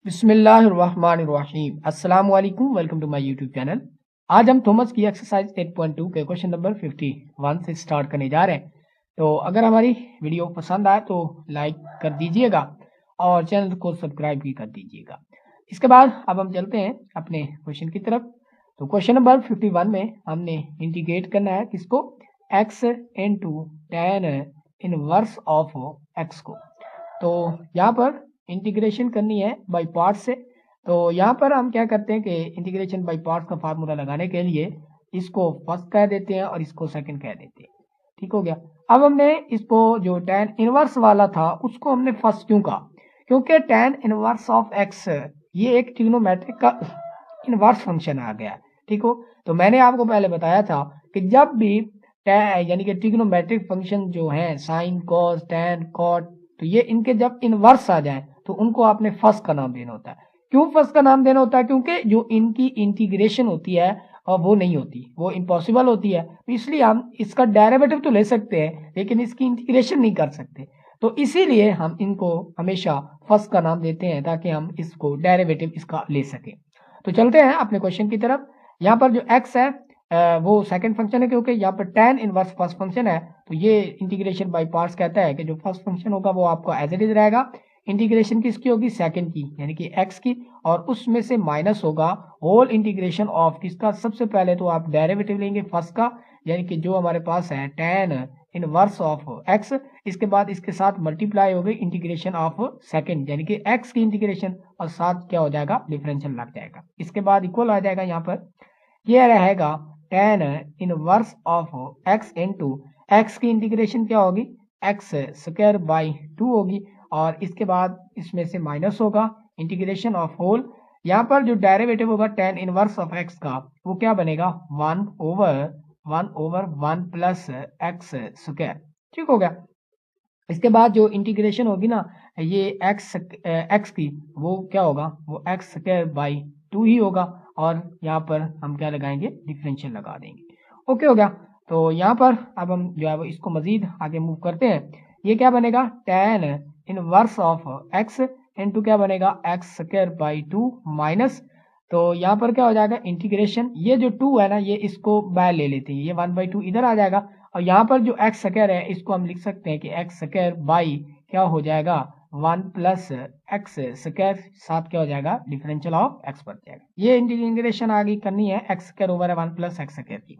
बिस्मिल्लाहिर्रहमानिर्रहीम। अस्सलाम वालेकुम, welcome to my YouTube channel. आज हम थॉमस की एक्सरसाइज 8.2 के क्वेश्चन नंबर 51 से स्टार्ट करने जा रहे हैं। तो अगर हमारी वीडियो पसंद आए तो लाइक कर दीजिएगा और चैनल को सब्सक्राइब भी कर दीजिएगा। इसके बाद अब हम चलते हैं अपने क्वेश्चन की तरफ। तो क्वेश्चन नंबर 51 में हमने इंटीग्रेट करना है किसको, x into tan inverse of x को। तो यहाँ पर इंटीग्रेशन करनी है बाई पार्ट से। तो यहाँ पर हम क्या करते हैं कि इंटीग्रेशन बाई पार्ट का फार्मूला लगाने के लिए इसको फर्स्ट कह देते हैं और इसको सेकंड कह देते हैं। ठीक हो गया। अब हमने इसको जो tan इनवर्स वाला था उसको हमने फर्स्ट क्यों कहा, क्योंकि tan इनवर्स ऑफ x ये एक ट्रिग्नोमेट्रिक का इनवर्स फंक्शन आ गया। ठीक हो। तो मैंने आपको पहले बताया था कि जब भी यानी कि ट्रिग्नोमेट्रिक फंक्शन जो है साइन कॉस टैन कॉट, तो ये इनके जब इनवर्स आ जाए तो उनको आपने फर्स्ट का नाम देना होता है। क्यों फर्स्ट का नाम देना होता है? क्योंकि जो इनकी इंटीग्रेशन होती है और वो नहीं होती, वो इम्पॉसिबल होती है। तो इसलिए हम इसका डेरिवेटिव तो ले सकते हैं लेकिन इसकी इंटीग्रेशन नहीं कर सकते। तो इसीलिए हम इनको हमेशा फर्स्ट का नाम देते हैं ताकि हम इसको डेरिवेटिव इसका ले सकें। तो चलते हैं अपने क्वेश्चन की तरफ। यहाँ पर जो x है वो सेकंड फंक्शन है, क्योंकि यहाँ पर tan इनवर्स फर्स्ट फंक्शन है। तो ये इंटीग्रेशन बाय पार्ट्स कहता है कि जो फर्स्ट फंक्शन होगा वो आपका एज इट इज रहेगा। इंटीग्रेशन किसकी होगी? सेकंड की, यानी कि x की, और उसमें से माइनस होगा होल इंटीग्रेशन ऑफ किसका? सबसे पहले तो आप डेरिवेटिव लेंगे फर्स्ट का, यानी कि जो हमारे पास है tan इनवर्स ऑफ x। इसके बाद इसके साथ मल्टीप्लाई हो गई इंटीग्रेशन ऑफ सेकंड, यानी कि x की इंटीग्रेशन, और साथ क्या हो जाएगा? डिफरेंशियल लग जाएगा। इसके बाद इक्वल आ जाएगा, यहाँ पर ये रहेगा tan inverse of x into x की इंटीग्रेशन क्या होगी? एक्स स्क्वायर बाई 2 होगी, और इसके बाद इसमें से माइनस होगा इंटीग्रेशन ऑफ होल। यहाँ पर जो डेरिवेटिव होगा tan इनवर्स ऑफ x का वो क्या बनेगा? 1/1 प्लस एक्स स्क्वायर। ठीक हो गया। इसके बाद जो इंटीग्रेशन होगी ना ये x की, वो क्या होगा? वो एक्स स्क्वायर बाई 2 ही होगा, और यहाँ पर हम क्या लगाएंगे? डिफरेंशियल लगा देंगे। ओके हो गया। तो यहाँ पर अब हम जो है वो इसको मजीद आगे मूव करते हैं। ये क्या बनेगा? tan inverse of x into क्या बनेगा? एक्स स्क्वायर बाई 2 माइनस, तो यहाँ पर क्या हो जाएगा? इंटीग्रेशन, ये जो 2 है ना ये इसको बाय ले लेते हैं, ये 1/2 इधर आ जाएगा, और यहाँ पर जो एक्स स्क्वायर है इसको हम लिख सकते हैं कि एक्स स्क्वायर बाई क्या हो जाएगा? 1 प्लस एक्स स्क्वायर, साथ क्या हो जाएगा? डिफरेंशियल ऑफ एक्स बन जाएगा। ये इंटीग्रेशन आगे करनी है x square over 1 plus x square की।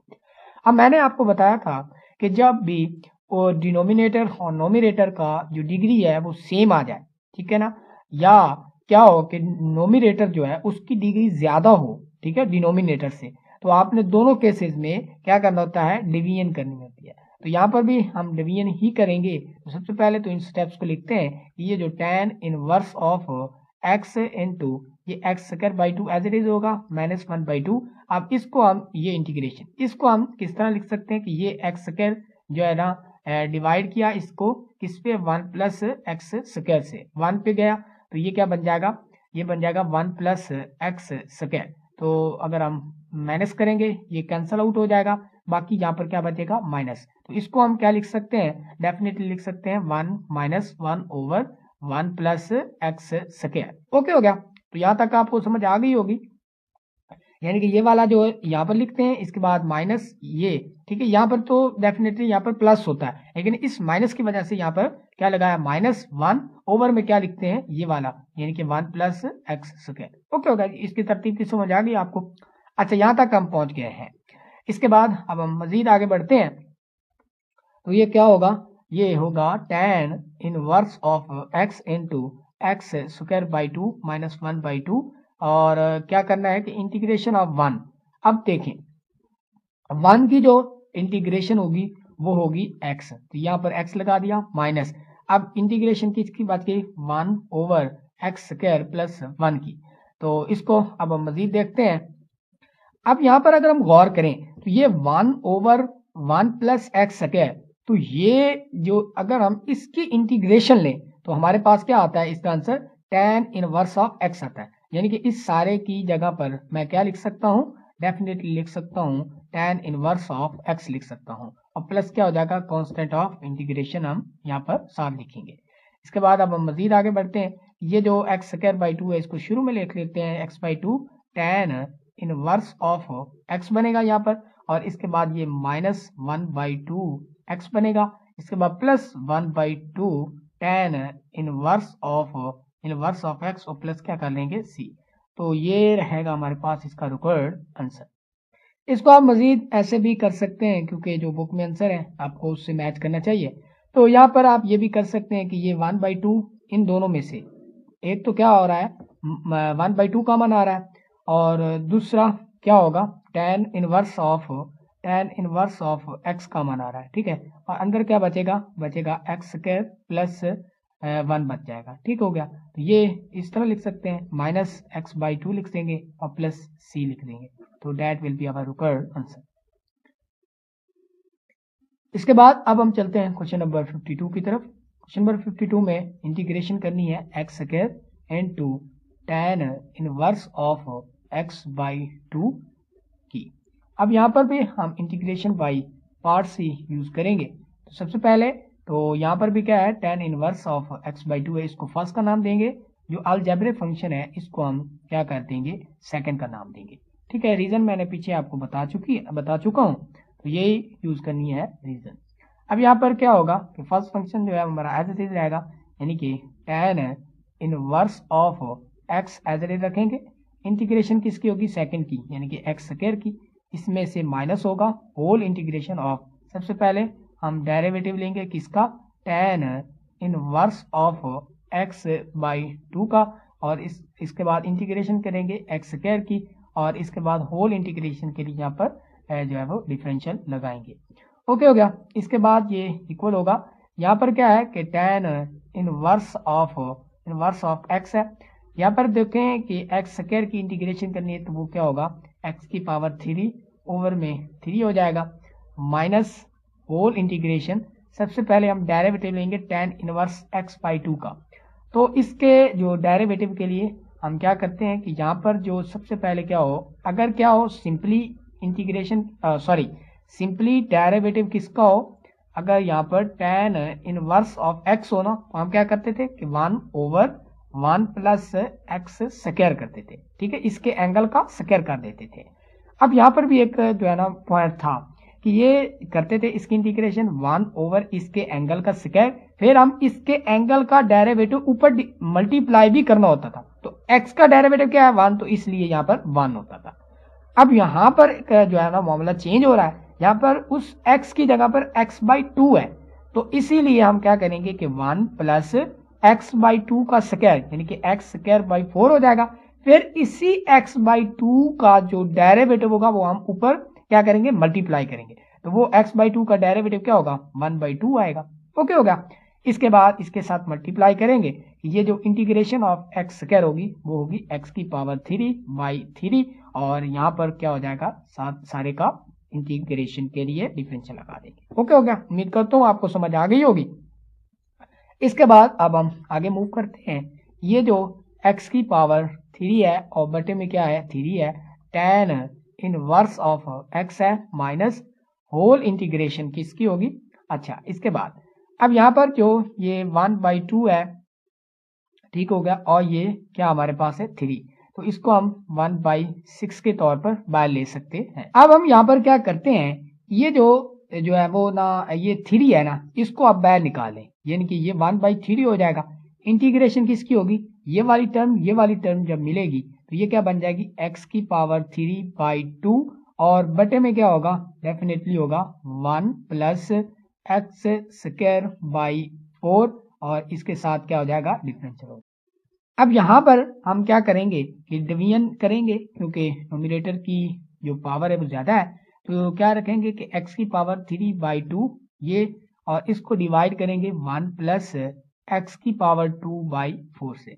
अब मैंने आपको बताया था कि जब भी वो डिनोमिनेटर और नोमिनेटर का जो डिग्री है वो सेम आ जाए, ठीक है ना, या क्या हो कि नोमिनेटर जो है उसकी डिग्री ज्यादा हो, ठीक है, डिनोमिनेटर से, तो आपने दोनों केसेस में क्या करना होता है? डिवीजन करनी होती है। तो यहाँ पर भी हम डिवीजन ही करेंगे। तो सबसे पहले तो इन स्टेप्स को लिखते हैं कि ये जो tan inverse of x into ये x square by 2 as it is होगा -1/2। अब इसको हम ये इंटीग्रेशन इसको हम किस तरह लिख सकते हैं कि ये एक्स स्क्वायर जो है ना डिवाइड किया इसको किस पे? 1 प्लस एक्स स्क्वायर से 1 पे गया, तो ये क्या बन जाएगा? ये बन जाएगा 1 प्लस एक्स स्क्वायर। तो अगर हम माइनस करेंगे ये कैंसल आउट हो जाएगा, बाकी यहाँ पर क्या बचेगा? माइनस। तो इसको हम क्या लिख सकते हैं? डेफिनेटली लिख सकते हैं 1 minus 1 over 1 plus x square. Okay हो गया। तो यहाँ तक आपको समझ आ गई होगी, यानी कि ये वाला जो यहाँ पर लिखते हैं इसके बाद माइनस ये, ठीक है। यहाँ पर तो डेफिनेटली यहाँ पर प्लस होता है, लेकिन इस माइनस की वजह से यहाँ पर क्या लगाया? -1 ओवर में क्या लिखते हैं? ये वाला, यानी कि 1 प्लस एक्स स्क्वायर। ओके होगा। इसकी तरतीब की समझ आ गई आपको? अच्छा, यहाँ तक हम पहुंच गए हैं। इसके बाद अब हम मजीद आगे बढ़ते हैं। तो ये क्या होगा? ये होगा tan inverse of x into x square by 2 minus 1/2, और क्या करना है कि इंटीग्रेशन ऑफ 1। अब देखें 1 की जो इंटीग्रेशन होगी वो होगी x, तो यहाँ पर x लगा दिया माइनस। अब इंटीग्रेशन किसकी बात की? 1 ओवर एक्स स्क्वायर प्लस 1 की। तो इसको अब हम मजीद देखते हैं। अब यहाँ पर अगर हम गौर करें तो ये 1 ओवर 1 प्लस एक्स स्क्वायर, तो ये जो अगर हम इसकी इंटीग्रेशन लें तो हमारे पास क्या आता है? इसका answer tan inverse of x आता है। यानी कि इस सारे की जगह पर मैं क्या लिख सकता हूँ? डेफिनेटली लिख सकता हूँ tan इनवर्स ऑफ x लिख सकता हूँ, और प्लस क्या हो जाएगा? कांस्टेंट ऑफ इंटीग्रेशन हम यहाँ पर साथ लिखेंगे। इसके बाद अब हम मजीद आगे बढ़ते हैं। ये जो एक्स स्क्वायर बाई 2 है इसको शुरू में लिख लेते हैं x by 2 tan inverse of x बनेगा यहाँ पर, और इसके बाद ये माइनस 1 बाई 2 एक्स बनेगा, इसके बाद plus 1 by 2 tan inverse of x और प्लस क्या कर लेंगे सी। तो ये रहेगा हमारे पास इसका रिक्वायर्ड आंसर। इसको आप मजीद ऐसे भी कर सकते हैं क्योंकि जो बुक में आंसर है आपको उससे मैच करना चाहिए। तो यहाँ पर आप ये भी कर सकते हैं कि ये 1 बाई 2 इन दोनों में से एक तो क्या हो रहा है 1 बाई 2 कॉमन आ रहा है, और दूसरा क्या होगा tan inverse of x common आ रहा है, ठीक है, और अंदर क्या बचेगा एक्स स्क्वायर प्लस 1 बच जाएगा, ठीक हो गया। तो ये इस तरह लिख सकते हैं माइनस एक्स बाई 2 लिख देंगे और प्लस सी लिख देंगे, तो that will be our required answer. इसके बाद अब हम चलते हैं क्वेश्चन नंबर 52 की तरफ। क्वेश्चन नंबर 52 में इंटीग्रेशन करनी है x square into tan inverse of x by 2 की। अब यहाँ पर भी हम integration by parts he use करेंगे। तो सबसे पहले तो यहाँ पर भी क्या है tan inverse of x by 2 है, इसको फर्स्ट का नाम देंगे, जो अलजेब्रिक फंक्शन है इसको हम क्या कर देंगे सेकंड का नाम देंगे, ठीक है। रीजन मैंने पीछे आपको बता चुका हूँ, तो यही यूज करनी है रीजन। अब यहाँ पर क्या होगा कि फर्स्ट फंक्शन जो है हमारा एज इट इज रहेगा, यानी कि tan inverse of x as it is रखेंगे। इंटीग्रेशन किसकी होगी सेकंड की, यानी कि एक्स स्क्वायर की, इसमें से माइनस होगा होल इंटीग्रेशन ऑफ, सबसे पहले हम डेरिवेटिव लेंगे किसका tan inverse of x by 2 का, और इसके बाद इंटीग्रेशन करेंगे एक्स स्क्वायर की, और इसके बाद होल इंटीग्रेशन के लिए यहाँ पर जो है वो डिफरेंशियल लगाएंगे। ओके हो गया। इसके बाद ये इक्वल होगा, यहाँ पर क्या है कि tan इनवर्स ऑफ एक्स है। यहाँ पर देखें कि एक्स स्क्वायर की इंटीग्रेशन करनी है तो वो क्या होगा एक्स की पावर 3 ओवर में 3 हो जाएगा, माइनस होल इंटीग्रेशन, सबसे पहले हम डेरिवेटिव लेंगे tan इनवर्स एक्स बाई 2 का। तो इसके जो डेरिवेटिव के लिए हम क्या करते हैं कि यहाँ पर जो सबसे पहले क्या हो, अगर क्या हो सिंपली सिंपली डेरिवेटिव किसका हो, अगर यहाँ पर tan इनवर्स ऑफ एक्स हो ना तो हम क्या करते थे कि 1 ओवर 1 प्लस एक्स स्क्वायर करते थे, ठीक है, इसके एंगल का स्क्वायर कर देते थे। अब यहाँ पर भी एक जो है ना पॉइंट था कि ये करते थे इसकी इंटीग्रेशन 1 ओवर इसके एंगल का स्क्वायर, फिर हम इसके एंगल का डेरिवेटिव ऊपर मल्टीप्लाई भी करना होता था, तो x का डेरिवेटिव क्या है 1, तो इसलिए यहाँ पर 1 होता था। अब यहाँ पर जो है ना मामला चेंज हो रहा है, यहाँ पर उस x की जगह पर x बाई 2 है, तो इसीलिए हम क्या करेंगे कि 1 प्लस एक्स बाई 2 का स्क्वायर यानी कि एक्स स्क्वायर बाई 4 हो जाएगा, फिर इसी x बाई 2 का जो डेरिवेटिव होगा वो हम ऊपर क्या करेंगे मल्टीप्लाई करेंगे, तो वो x बाई 2 का डेरिवेटिव क्या होगा 1 बाई 2 आएगा। ओके हो गया। इसके बाद इसके साथ मल्टीप्लाई करेंगे, ये जो इंटीग्रेशन ऑफ एक्स स्क्वायर होगी वो होगी x की पावर 3 बाई 3, और यहाँ पर क्या हो जाएगा सारे का इंटीग्रेशन के लिए डिफरेंशियल लगा देंगे। ओके हो गया, उम्मीद करता हूँ आपको समझ आ गई होगी। इसके बाद अब हम आगे मूव करते हैं, ये जो x की पावर 3 है और बटे में क्या है 3 है, tan इनवर्स ऑफ x है माइनस होल इंटीग्रेशन किसकी होगी। अच्छा, इसके बाद अब यहाँ पर जो ये 1 बाई 2 है, ठीक हो गया, और ये क्या हमारे पास है 3, तो इसको हम 1 बाई 6 के तौर पर बाहर ले सकते हैं। अब हम यहाँ पर क्या करते हैं, ये जो है वो ना ये 3 है ना, इसको आप बाहर निकालें, यानी कि ये 1 बाई 3 हो जाएगा। इंटीग्रेशन किसकी होगी, ये वाली टर्म जब मिलेगी तो ये क्या बन जाएगी x की पावर 3 बाई 2, और बटे में क्या होगा डेफिनेटली होगा 1 प्लस एक्स स्क्वायर बाई 4, और इसके साथ क्या हो जाएगा डिफरेंशियल होगा। अब यहाँ पर हम क्या करेंगे कि डिवीजन करेंगे, क्योंकि नोमिनेटर की जो पावर है वो ज्यादा है, तो क्या रखेंगे कि x की पावर 3 बाई 2 ये, और इसको डिवाइड करेंगे 1 प्लस एक्स की पावर 2 बाई 4 से।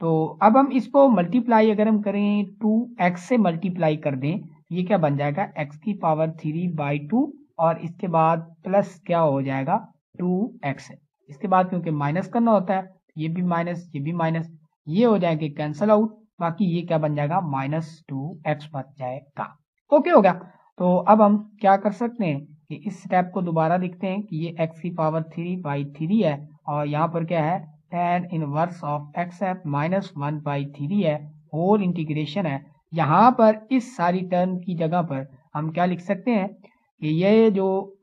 तो अब हम इसको मल्टीप्लाई अगर हम करें 2x से मल्टीप्लाई कर दें, ये क्या बन जाएगा x की पावर 3 बाई 2, और इसके बाद प्लस क्या हो जाएगा 2x। इसके बाद क्योंकि माइनस करना होता है, ये भी माइनस ये भी माइनस, ये हो जाएंगे कैंसल आउट, बाकी ये क्या बन जाएगा -2x बच जाएगा। ओके हो गया। तो अब हम क्या कर सकते हैं कि इस स्टेप को दोबारा लिखते हैं कि ये x की पावर 3 बाई 3 है, और यहाँ पर क्या है tan इनवर्स ऑफ एक्स है माइनस 1/3 है, होल इंटीग्रेशन है। यहाँ पर इस सारी टर्म की जगह पर हम क्या लिख सकते हैं कि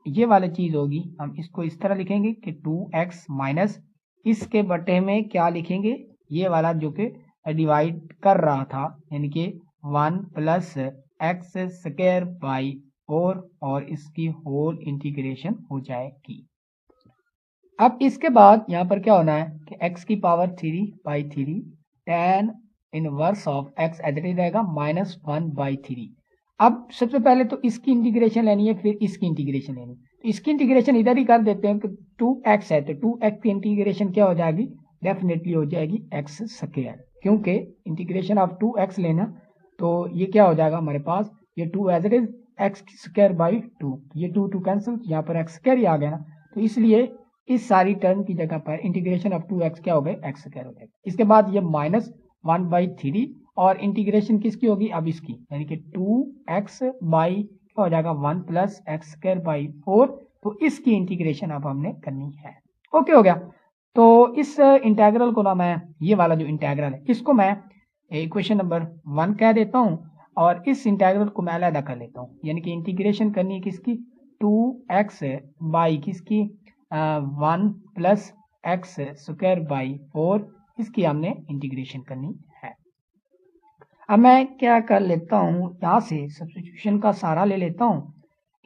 ये वाली चीज होगी, हम इसको इस तरह लिखेंगे कि 2x माइनस इसके बटे में क्या लिखेंगे, ये वाला जो कि डिवाइड कर रहा था, यानी कि 1 प्लस एक्स स्क्वायर बाई 4 और इसकी होल इंटीग्रेशन हो जाएगी। अब इसके बाद यहाँ पर क्या होना है कि x की power 3/3 tan inverse of x as it is रहेगा माइनस 1/3। अब सबसे पहले तो इसकी इंटीग्रेशन लेनी है, फिर इसकी इंटीग्रेशन लेनी है। तो इसकी इंटीग्रेशन इधर ही कर देते हैं कि 2x है तो 2x की इंटीग्रेशन क्या हो जाएगी, डेफिनेटली हो जाएगी x स्क्वायर, क्योंकि इंटीग्रेशन ऑफ 2x लेना तो ये क्या हो जाएगा हमारे पास, ये 2 as it is x square by 2, ये 2 कैंसिल, यहाँ पर x स्क्वायर ही आ गया ना, तो इसलिए इस सारी टर्म की जगह पर इंटीग्रेशन ऑफ 2x क्या हो गए, x स्क्वायर हो जाएगा। इसके बाद ये माइनस 1/3 और इंटीग्रेशन किसकी होगी, अब इसकी, यानी कि 2x बाई क्या हो जाएगा 1 प्लस एक्स स्क्वायर बाई 4, तो इसकी इंटीग्रेशन अब हमने करनी है। ओके हो गया। तो इस इंटेग्रल को ना मैं, ये वाला जो इंटेग्रल है इसको मैं इक्वेशन नंबर 1 कह देता हूँ और इस इंटेग्रल को मैं अलग कर लेता हूँ, यानी कि इंटीग्रेशन करनी है किसकी, 2x बाई किसकी 1 प्लस एक्स स्क्वायर बाई 4, इसकी हमने इंटीग्रेशन करनी है। अब मैं क्या कर लेता हूँ, यहाँ से सब्स्टिट्यूशन का सहारा ले लेता हूँ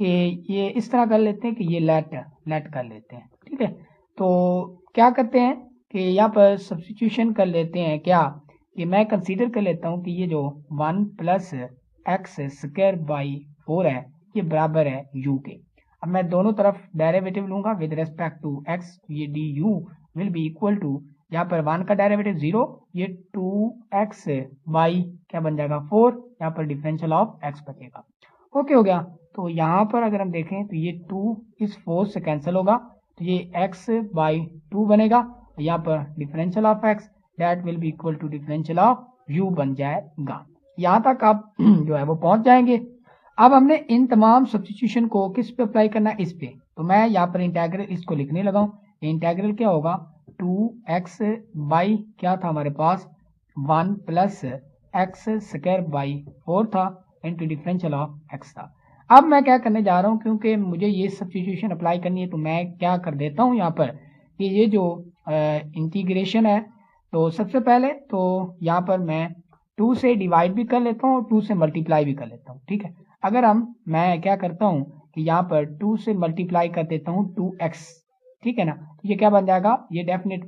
कि ये इस तरह कर लेते हैं कि ये लेट कर लेते हैं, ठीक है। तो क्या करते हैं कि यहाँ पर सब्स्टिट्यूशन कर लेते हैं, क्या कि मैं कंसीडर कर लेता हूँ कि ये जो 1 प्लस एक्स स्क्वायर बाई 4 है ये बराबर है u के। अब मैं दोनों तरफ डेरिवेटिव लूंगा विद रेस्पेक्ट टू x, ये du will be equal to, यहाँ पर 1 का डेरिवेटिव 0, ये 2x बाई क्या बन जाएगा 4, यहाँ पर डिफरेंशियल ऑफ x बचेगा। ओके हो गया। तो यहाँ पर अगर हम देखें तो ये 2 इस 4 से कैंसिल होगा, तो ये x बाई 2 बनेगा, यहाँ पर differential of x that will be equal to differential of u बन जाएगा। यहाँ तक आप जो है वो पहुंच जाएंगे। अब हमने इन तमाम सब्स्टिट्यूशन को किस पे अप्लाई करना है, इस पे। तो मैं यहाँ पर इंटेग्रल इसको लिखने लगा हूँ। इंटेग्रल क्या होगा, 2x बाई क्या था हमारे पास 1 प्लस एक्स स्क्वायर बाई 4 था इंटू डिफरेंशियल ऑफ x था। अब मैं क्या करने जा रहा हूँ, क्योंकि मुझे ये सब्स्टिट्यूशन अप्लाई करनी है, तो मैं क्या कर देता हूँ यहाँ पर कि ये जो इंटीग्रेशन है, तो सबसे पहले तो यहाँ पर मैं 2 से डिवाइड भी कर लेता हूँ और 2 से मल्टीप्लाई भी कर लेता हूँ, ठीक है। अगर मैं क्या करता हूँ कि यहाँ पर 2 से मल्टीप्लाई कर देता हूँ 2x, ठीक है ना, तो ये क्या बन जाएगा, ये डेफिनेट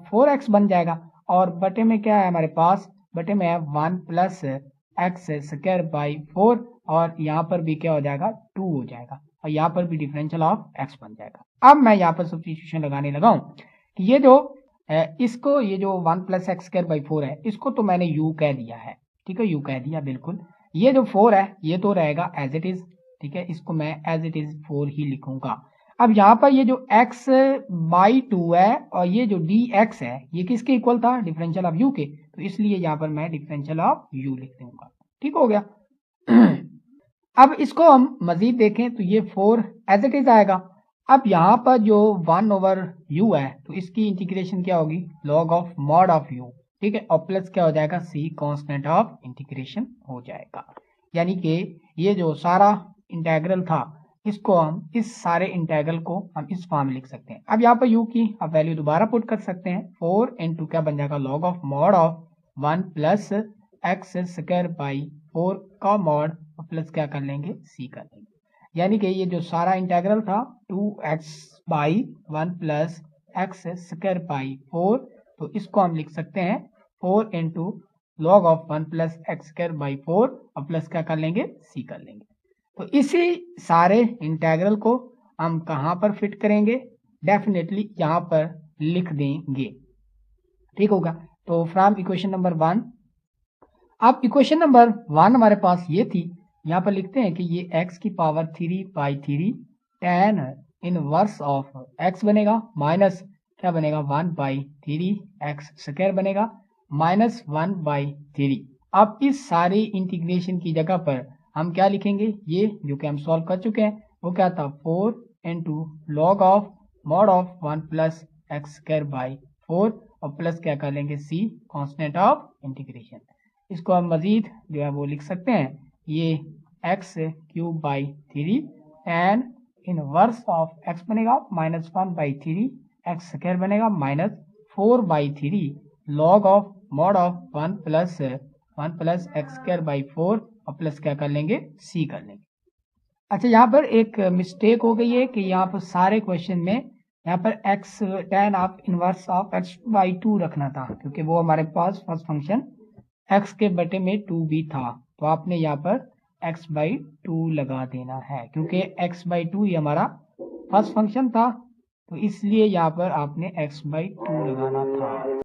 4x बन जाएगा, और बटे में क्या है हमारे पास, बटे में है 1 प्लस एक्स स्क्वायर बाई 4, और यहाँ पर भी क्या हो जाएगा 2 हो जाएगा, और यहाँ पर भी डिफरेंशियल ऑफ x बन जाएगा। अब मैं यहाँ पर सब्स्टिट्यूशन लगाने लगा हूँ कि ये जो इसको, ये जो 1 प्लस एक्स स्क्वायर बाई 4 है, इसको तो मैंने u कह दिया है, ठीक है, u कह दिया बिल्कुल। ये जो 4 है ये तो रहेगा एज इट इज, ठीक है, इसको मैं एज इट इज 4 ही लिखूंगा। अब यहाँ पर ये जो x बाई 2 है और ये जो dx है ये किसके इक्वल था, डिफरेंशियल ऑफ u के, तो इसलिए यहाँ पर मैं डिफरेंशियल ऑफ u लिख दूंगा, ठीक हो गया। अब इसको हम मजीद देखें तो ये 4 एज इट इज आएगा। अब यहाँ पर जो 1 ओवर u है तो इसकी इंटीग्रेशन क्या होगी, log of mod of u, ठीक है, और प्लस क्या हो जाएगा c कांस्टेंट ऑफ इंटीग्रेशन हो जाएगा। यानी कि ये जो सारा इंटेग्रल था इसको हम, इस सारे इंटेग्रल को हम इस फॉर्म में लिख सकते हैं। अब यहाँ पर u की आप वैल्यू दोबारा पुट कर सकते हैं, 4 इंटू क्या बन जाएगा log of mod of 1 plus x square by 4 का मॉड, और प्लस क्या कर लेंगे c कर लेंगे। यानी कि ये जो सारा इंटेग्रल था 2x by 1 plus x square by 4, तो इसको हम लिख सकते हैं 4 into log of 1 plus x square by 4, और प्लस क्या कर लेंगे c कर लेंगे। तो इसी सारे इंटेग्रल को हम कहाँ पर फिट करेंगे, डेफिनेटली यहाँ पर लिख देंगे, ठीक होगा। तो फ्रॉम इक्वेशन नंबर 1, अब इक्वेशन नंबर 1 हमारे पास ये थी, यहाँ पर लिखते हैं कि ये x की power 3/3 tan inverse of x बनेगा, माइनस क्या बनेगा 1/3 एक्स स्क्वायर बनेगा, माइनस 1/3। अब इस सारी इंटीग्रेशन की जगह पर हम क्या लिखेंगे, ये जो कि हम सॉल्व कर चुके हैं वो क्या था 4 into log of mod of 1 plus x square by 4, और प्लस क्या कर लेंगे c कांस्टेंट ऑफ इंटीग्रेशन। इसको हम मजीद जो है वो लिख सकते हैं, ये x cube by 3 and inverse of x बनेगा -1/3 एक्स स्क्वायर बनेगा -4/3 log of mod of 1 plus x square by 4 और प्लस क्या कर लेंगे c कर लेंगे। अच्छा, यहाँ पर एक मिस्टेक हो गई है कि यहाँ पर सारे क्वेश्चन में यहाँ पर x tan of inverse of x/2 रखना था, क्योंकि वो हमारे पास फर्स्ट फंक्शन x के बटे में 2 भी था, तो आपने यहाँ पर x/2 लगा देना है, क्योंकि x/2 ही हमारा फर्स्ट फंक्शन था, तो इसलिए यहाँ पर आपने x/2 लगाना था।